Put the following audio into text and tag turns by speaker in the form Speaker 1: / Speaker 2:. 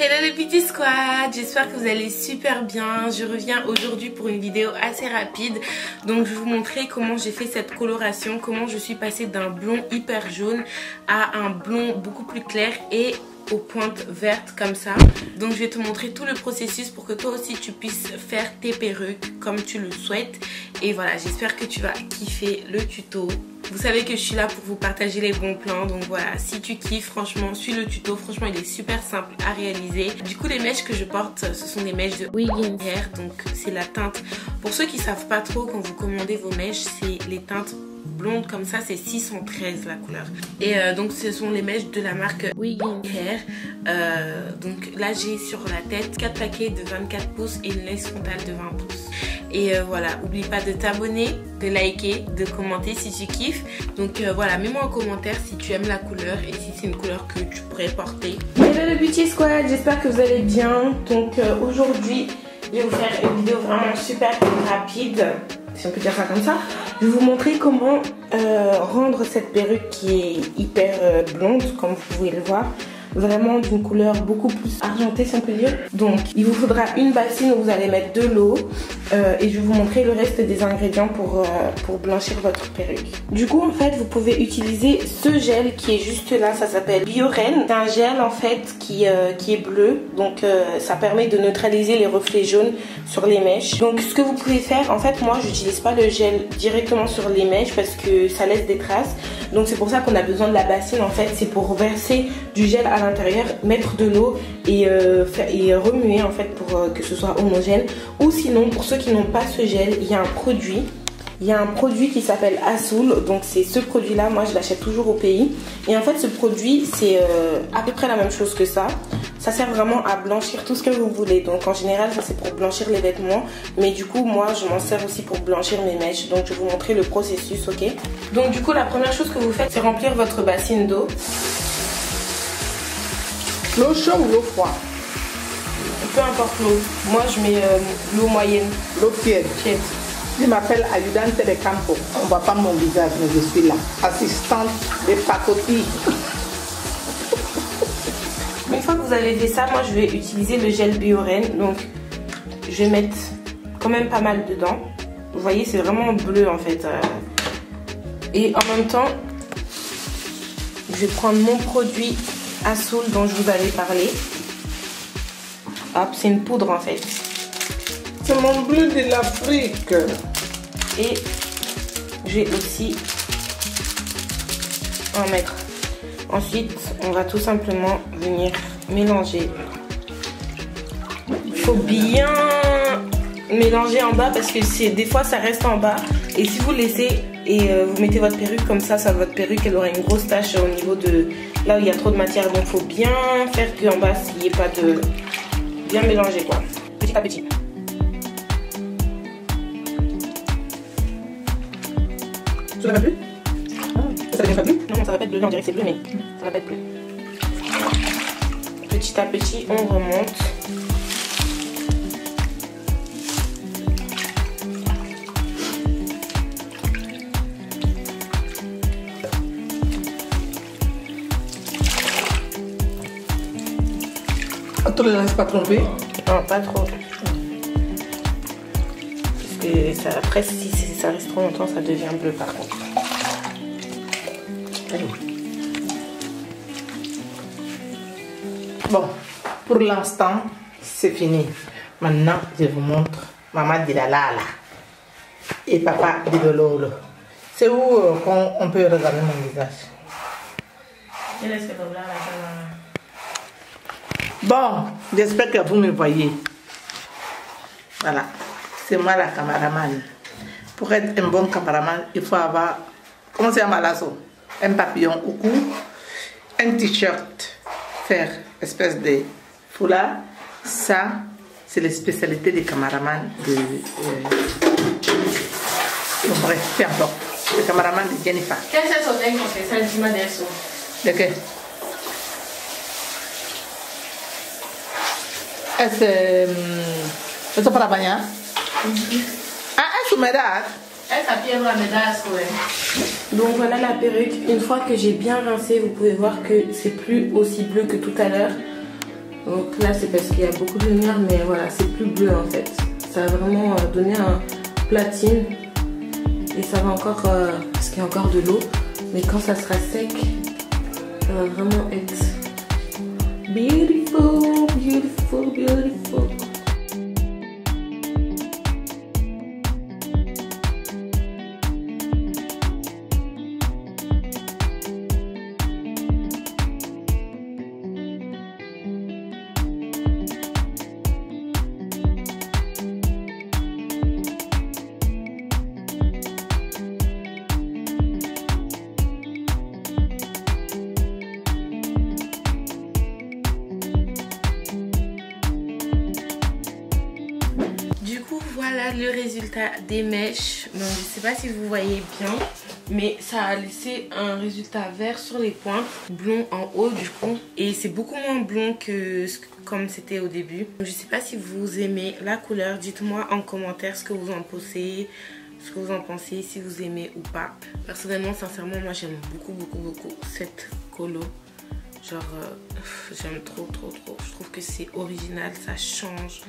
Speaker 1: Hello les petits squads, j'espère que vous allez super bien. Je reviens aujourd'hui pour une vidéo assez rapide. Donc je vais vous montrer comment j'ai fait cette coloration, comment je suis passée d'un blond hyper jaune à un blond beaucoup plus clair et aux pointes vertes comme ça. Donc je vais te montrer tout le processus pour que toi aussi tu puisses faire tes perruques comme tu le souhaites. Et voilà, j'espère que tu vas kiffer le tuto. Vous savez que je suis là pour vous partager les bons plans. Donc voilà, si tu kiffes, franchement, suis le tuto. Franchement, il est super simple à réaliser. Du coup, les mèches que je porte, ce sont des mèches de Wiggin Hair. Donc c'est la teinte. Pour ceux qui savent pas trop, quand vous commandez vos mèches, c'est les teintes blondes comme ça, c'est 613 la couleur. Et donc ce sont les mèches de la marque Wiggin Hair. Donc là j'ai sur la tête 4 paquets de 24 pouces et une laisse frontale de 20 pouces. Et voilà, oublie pas de t'abonner, de liker, de commenter si tu kiffes. Donc voilà, mets-moi en commentaire si tu aimes la couleur et si c'est une couleur que tu pourrais porter. Hello le Beauty Squad, j'espère que vous allez bien. Donc aujourd'hui, je vais vous faire une vidéo vraiment super rapide, si on peut dire ça comme ça. Je vais vous montrer comment rendre cette perruque qui est hyper blonde, comme vous pouvez le voir. Vraiment d'une couleur beaucoup plus argentée si on peut dire. Donc il vous faudra une bassine où vous allez mettre de l'eau et je vais vous montrer le reste des ingrédients pour blanchir votre perruque. Du coup en fait vous pouvez utiliser ce gel qui est juste là, ça s'appelle Bioren. C'est un gel en fait qui est bleu, donc ça permet de neutraliser les reflets jaunes sur les mèches. Donc ce que vous pouvez faire, en fait moi j'utilise pas le gel directement sur les mèches parce que ça laisse des traces. Donc c'est pour ça qu'on a besoin de la bassine en fait, c'est pour verser du gel à l'intérieur, mettre de l'eau et remuer en fait pour que ce soit homogène. Ou sinon pour ceux qui n'ont pas ce gel, il y a un produit qui s'appelle Asoul. Donc c'est ce produit là, moi je l'achète toujours au pays. Et en fait ce produit c'est à peu près la même chose que ça. Ça sert vraiment à blanchir tout ce que vous voulez. Donc en général ça c'est pour blanchir les vêtements. Mais du coup moi je m'en sers aussi pour blanchir mes mèches. Donc je vais vous montrer le processus, ok. Donc du coup la première chose que vous faites c'est remplir votre bassine d'eau.
Speaker 2: L'eau chaude ou l'eau froide?
Speaker 1: Peu importe l'eau. Moi je mets l'eau moyenne.
Speaker 2: L'eau tiède. Je m'appelle Ayudante de Campo. On ne voit pas mon visage mais je suis là. Assistante de pacotille.
Speaker 1: Une fois que vous avez fait ça, moi je vais utiliser le gel Bioren. Donc je vais mettre quand même pas mal dedans. Vous voyez c'est vraiment bleu en fait. Et en même temps, je vais prendre mon produit Asoul dont je vous avais parlé. Hop, c'est une poudre en fait.
Speaker 2: C'est mon bleu de l'Afrique.
Speaker 1: Et je vais aussi en mettre. Ensuite, on va tout simplement venir mélanger. Il faut bien mélanger en bas parce que des fois ça reste en bas. Et si vous laissez et vous mettez votre perruque comme ça, votre perruque elle aura une grosse tache au niveau de là où il y a trop de matière. Donc il faut bien faire qu'en bas il n'y ait pas de... Bien mélanger quoi, petit à petit.
Speaker 2: Ça ne va plus? Ça ne va plus?
Speaker 1: Non, ça va pas être bleu, on dirait que c'est bleu, mais ça va pas être bleu. Petit à petit, on remonte.
Speaker 2: Tu ne laisses pas tromper?
Speaker 1: Non, pas trop. Parce que ça, après, si ça reste trop longtemps, ça devient bleu par contre. Allez.
Speaker 2: Bon, pour l'instant, c'est fini. Maintenant, je vous montre Maman de la Lala et Papa de Lolo. C'est où on peut regarder mon visage? Bon, j'espère que vous me voyez. Voilà, c'est moi la cameraman. Pour être un bon cameraman, il faut avoir, comment c'est un malasso? Un papillon au cou, un t-shirt, faire espèce de foulard. Ça, c'est la spécialité des caméramans de... bref, peu importe. Le cameraman de Jennifer.
Speaker 1: Qu'est-ce que c'est qu'on fait ça, dis-moi des sous.
Speaker 2: De qué? Eso para bañar. Ah, es humedad.
Speaker 1: Donc voilà la perruque. Une fois que j'ai bien rincé, vous pouvez voir que c'est plus aussi bleu que tout à l'heure. Donc là c'est parce qu'il y a beaucoup de lumière, mais voilà, c'est plus bleu en fait. Ça va vraiment donner un platine. Et ça va encore, parce qu'il y a encore de l'eau. Mais quand ça sera sec, ça va vraiment être beautiful, beautiful, beautiful. Voilà le résultat des mèches. Donc, je ne sais pas si vous voyez bien, mais ça a laissé un résultat vert sur les pointes, blond en haut du coup, et c'est beaucoup moins blond que comme c'était au début. Je ne sais pas si vous aimez la couleur, dites-moi en commentaire ce que vous en pensez, si vous aimez ou pas. Personnellement, sincèrement, moi j'aime beaucoup cette colo. Genre, j'aime trop. Je trouve que c'est original, ça change.